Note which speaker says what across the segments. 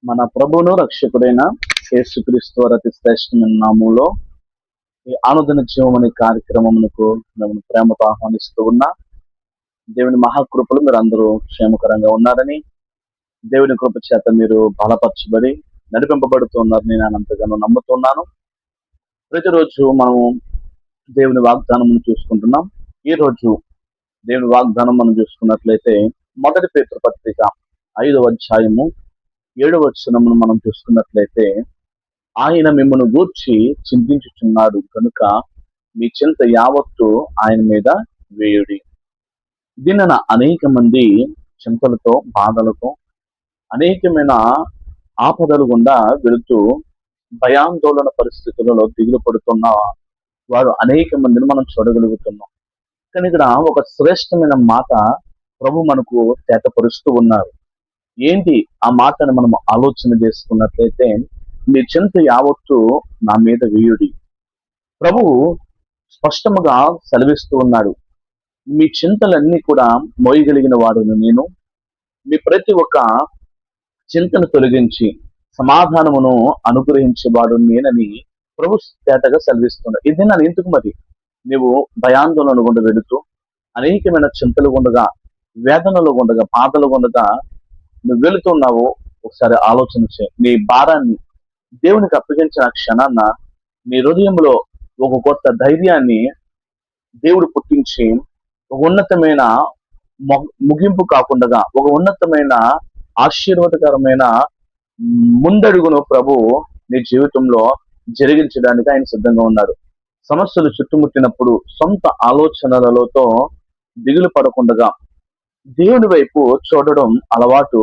Speaker 1: మన ప్రభువును రక్షకుడైన యేసుక్రీస్తు వారి అతి శ్రేష్టమైన నామములో ఈ ఆనుదిన జీవం అనే కార్యక్రమమునకు మేము ప్రేమతో ఆహ్వానిస్తూ ఉన్నా. దేవుని మహాకృపలు మీరు అందరూ క్షేమకరంగా ఉన్నారని, దేవుని కృప చేత మీరు బలపరచబడి నడిపింపబడుతూ ఉన్నారని నేను అంతగానో నమ్ముతున్నాను. ప్రతిరోజు మనము దేవుని వాగ్దానం చూసుకుంటున్నాం. ఈ రోజు దేవుని వాగ్దానం మనం చూసుకున్నట్లయితే మొదటి పేతురు పత్రిక 5వ అధ్యాయము 7వ వచనమును మనం చూసుకున్నట్లయితే, ఆయన మిమ్మల్ని గూర్చి చింతించుచున్నాడు కనుక మీ చింత యావత్తు ఆయన మీద వేయుడి. దీనిన అనేక మంది చింతలతో, బాధలతో, అనేకమైన ఆపదలు గుండా వెళుతూ భయాందోళన పరిస్థితులలో దిగులు పడుతున్న వారు అనేక మందిని మనం చూడగలుగుతున్నాం. కానీ ఇక్కడ ఒక శ్రేష్టమైన మాట ప్రభు మనకు తేటపరుస్తూ ఉన్నారు. ఏంటి ఆ మాటను మనం ఆలోచన చేసుకున్నట్లయితే, మీ చింత యావత్తు నా మీద వేయుడి. ప్రభువు స్పష్టముగా సెలవిస్తూ ఉన్నాడు, మీ చింతలన్నీ కూడా మోయగలిగిన వాడును నేను, మీ ప్రతి ఒక్క చింతను తొలగించి సమాధానమును అనుగ్రహించేవాడు నేనని ప్రభు తేటగా సెలవిస్తున్నాడు. ఇది నన్ను ఎందుకు మరి నీవు భయాందోళన గుండా వెళుతూ అనేకమైన చింతలు గుండగా, వేదనలు గుండగా, బాధలు గుండగా నువ్వు వెళుతున్నావు, ఒకసారి ఆలోచన చేయి. నీ భారాన్ని దేవునికి అప్పగించిన క్షణాన్న నీ హృదయంలో ఒక కొత్త ధైర్యాన్ని దేవుడు పుట్టించి, ఒక ఉన్నతమైన ముగింపు కాకుండా ఒక ఉన్నతమైన ఆశీర్వాదకరమైన ముందడుగును ప్రభు నీ జీవితంలో జరిగించడానికి ఆయన సిద్ధంగా ఉన్నారు. సమస్యలు చుట్టుముట్టినప్పుడు సొంత ఆలోచనలతో దిగులు పడకుండా దేవుని వైపు చూడడం అలవాటు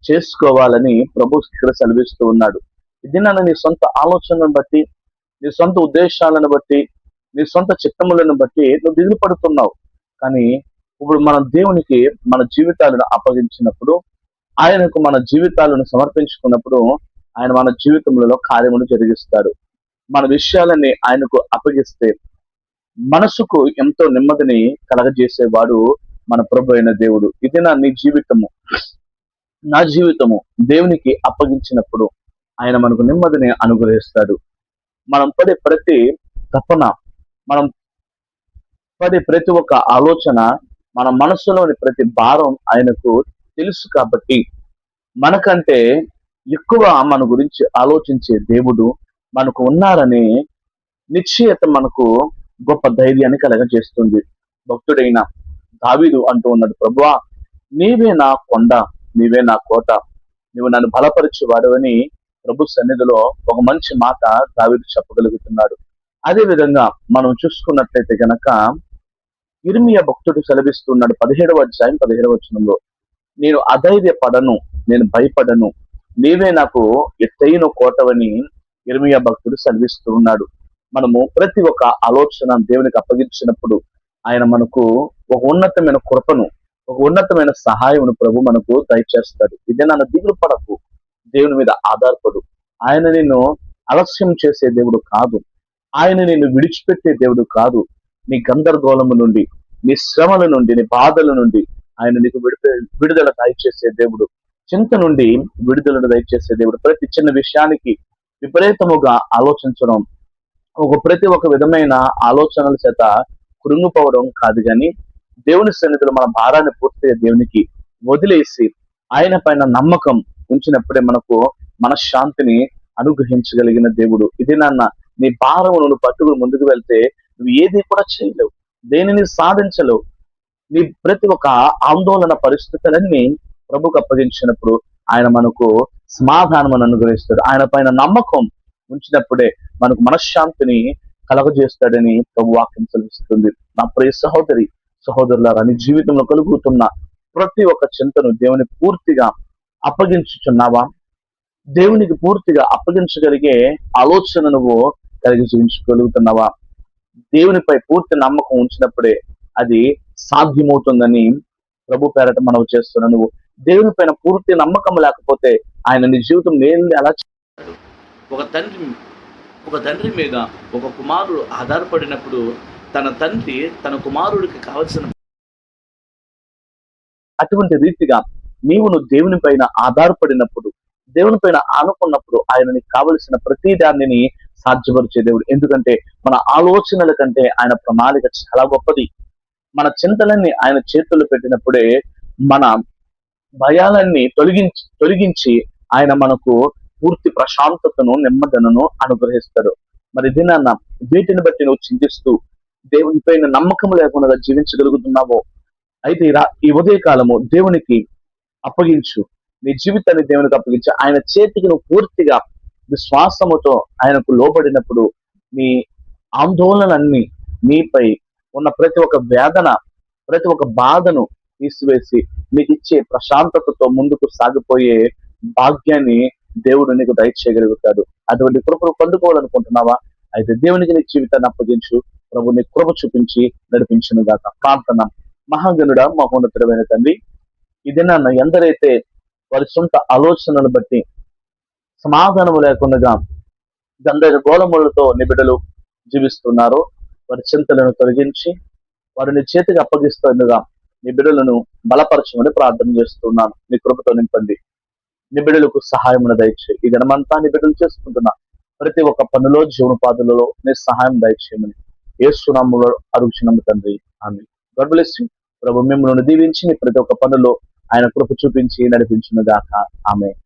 Speaker 1: చేసుకోవాలని ప్రభు ఇక్కడ సెలవిస్తూ ఉన్నాడు. ఇది నన్ను నీ సొంత ఆలోచనలను బట్టి, నీ సొంత ఉద్దేశాలను బట్టి, నీ సొంత చిత్తములను బట్టి నువ్వు దిగులు పడుతున్నావు. కానీ ఇప్పుడు మనం దేవునికి మన జీవితాలను అప్పగించినప్పుడు, ఆయనకు మన జీవితాలను సమర్పించుకున్నప్పుడు ఆయన మన జీవితంలో కార్యములు జరిగిస్తాడు. మన విషయాలని ఆయనకు అప్పగిస్తే మనసుకు ఎంతో నెమ్మదిని కలగజేసేవాడు మన ప్రభు అయిన దేవుడు. ఇది నీ జీవితము, నా జీవితము దేవునికి అప్పగించినప్పుడు ఆయన మనకు నెమ్మదిని అనుగ్రహిస్తాడు. మనం పడే ప్రతి తపన, మనం పడే ప్రతి ఒక్క ఆలోచన, మన మనసులోని ప్రతి భారం ఆయనకు తెలుసు. కాబట్టి మనకంటే ఎక్కువ మన గురించి ఆలోచించే దేవుడు మనకు ఉన్నారనే నిశ్చయత మనకు గొప్ప ధైర్యాన్ని కలగజేస్తుంది. భక్తుడైన దావీదు అంటూ ఉన్నాడు, ప్రభువా నీవే నా కొండ, నీవే నా కోట, నువ్వు నన్ను బలపరిచేవాడవని ప్రభు సన్నిధిలో ఒక మంచి మాట దావీదు చెప్పగలుగుతున్నాడు. అదే విధంగా మనం చూసుకున్నట్లయితే గనక ఇర్మియా భక్తుడు సెలవిస్తున్నాడు 17వ అధ్యాయం 17వ వచనంలో, నేను అధైర్యపడను, నేను భయపడను, నీవే నాకు ఎత్తైన కోటవని ఇర్మియా భక్తుడు సెలవిస్తూ ఉన్నాడు. మనము ప్రతి ఒక్క ఆలోచన దేవునికి అప్పగించినప్పుడు ఆయన మనకు ఒక ఉన్నతమైన కృపను, ఒక ఉన్నతమైన సహాయమును ప్రభు మనకు దయచేస్తాడు. ఇదే నన్ను దిగులు పడకు, దేవుని మీద ఆధారపడు. ఆయన నిన్ను అలస్యం చేసే దేవుడు కాదు, ఆయన నిన్ను విడిచిపెట్టే దేవుడు కాదు. నీ గందరగోళము నుండి, నీ శ్రమల నుండి, నీ బాధల నుండి ఆయన నీకు విడుదల దయచేసే దేవుడు, చింత నుండి విడుదలను దయచేసే దేవుడు. ప్రతి చిన్న విషయానికి విపరీతముగా ఆలోచించడం, ప్రతి ఒక్క విధమైన ఆలోచనల చేత కృంగిపోవడం కాదు, కానీ దేవుని సన్నిధిలో మన భారాన్ని పూర్తిగా దేవునికి వదిలేసి ఆయన పైన నమ్మకం ఉంచినప్పుడే మనకు మనశ్శాంతిని అనుగ్రహించగలిగిన దేవుడు. ఇది నీ భారము నువ్వు పట్టుకుని ముందుకు వెళ్తే నువ్వు ఏది కూడా చేయలేవు, దేనిని సాధించలేవు. నీ ప్రతి ఒక్క ఆందోళన పరిస్థితులన్నీ ప్రభుకు అప్పగించినప్పుడు ఆయన మనకు సమాధానం అనుగ్రహిస్తాడు. ఆయన పైన నమ్మకం ఉంచినప్పుడే మనకు మనశ్శాంతిని కలగజేస్తాడని ప్రభు వాక్యం సెలవిస్తుంది. నా ప్రియ సహోదరి సహోదరులారా, నీ జీవితంలో కలుగుతున్న ప్రతి ఒక్క చింతను దేవుని పూర్తిగా అప్పగించుచున్నావా? దేవునికి పూర్తిగా అప్పగించగలిగే ఆలోచన నువ్వు కలిగి జీవించగలుగుతున్నావా? దేవునిపై పూర్తి నమ్మకం ఉంచినప్పుడే అది సాధ్యమవుతుందని ప్రభు పేరట మనవి చేస్తున్నా. నువ్వు దేవుని పైన పూర్తి నమ్మకం లేకపోతే ఆయన నీ జీవితం నేను ఎలా చేస్తాడు? ఒక తండ్రి మీద ఒక కుమారుడు ఆధారపడినప్పుడు తన తండ్రి తన కుమారుడికి కావలసిన అటువంటి రీతిగా నువ్వు దేవుని పైన ఆధారపడినప్పుడు దేవుని పైన ఆనుకున్నప్పుడు ఆయన నీకు కావలసిన ప్రతి దానిని సాధ్యపరిచే దేవుడు. ఎందుకంటే మన ఆలోచనల కంటే ఆయన ప్రణాళిక చాలా గొప్పది. మన చింతలన్నీ ఆయన చేతుల్లో పెట్టినప్పుడే మన భయాలన్నీ తొలగించి ఆయన మనకు పూర్తి ప్రశాంతతను, నెమ్మదనను అనుగ్రహిస్తాడు. మరి దినాన్న వీటిని బట్టి నువ్వు చింతిస్తూ దేవుని పైన నమ్మకం లేకుండా జీవించగలుగుతున్నావో, అయితే ఈ ఉదయ కాలము దేవునికి అప్పగించు. నీ జీవితాన్ని దేవునికి అప్పగించి ఆయన చేతికి నువ్వు పూర్తిగా విశ్వాసముతో ఆయనకు లోబడినప్పుడు నీ ఆందోళనలన్నీ, నీపై ఉన్న ప్రతి ఒక్క వేదన, ప్రతి ఒక్క బాధను తీసివేసి నీకు ఇచ్చే ప్రశాంతతతో ముందుకు సాగిపోయే భాగ్యాన్ని దేవుడు నీకు దయచేయగలుగుతాడు. అటువంటి కృపను పొందుకోవాలనుకుంటున్నావా? అయితే దేవునికి నీ జీవితాన్ని అప్పగించు. ప్రభు నీ కృప చూపించి నడిపించును గాక. ప్రార్థన. మహాగణుడ, మహోన్నతుడమైన తండ్రి, ఈ దినాన్న ఎందరైతే వారి సొంత ఆలోచనలు బట్టి సమాధానము లేకుండా గందరగోళములతో నిబిడలు జీవిస్తున్నారో వారి చింతలను తొలగించి వారిని చేతికి అప్పగిస్తుండగా నీ బిడ్డలను బలపరచమని ప్రార్థన చేస్తున్నాను. నీ కృపతో నింపండి. నీ బిడ్డలకు సహాయమును దయచేయి. ఈ దినమంతా నీ బిడ్డలు చేసుకుంటున్నా ప్రతి ఒక్క పనిలో, జీవనోపాధులలో నీ సహాయం దయచేయమని యేసు నామములో అడుగుచున్నాము తండ్రి. ఆమేన్. God bless you. ప్రభు మిమ్మల్ని దీవించి నీ ప్రతి ఒక్క పనిలో ఆయన కృప చూపించి నడిపించును గాక. ఆమేన్.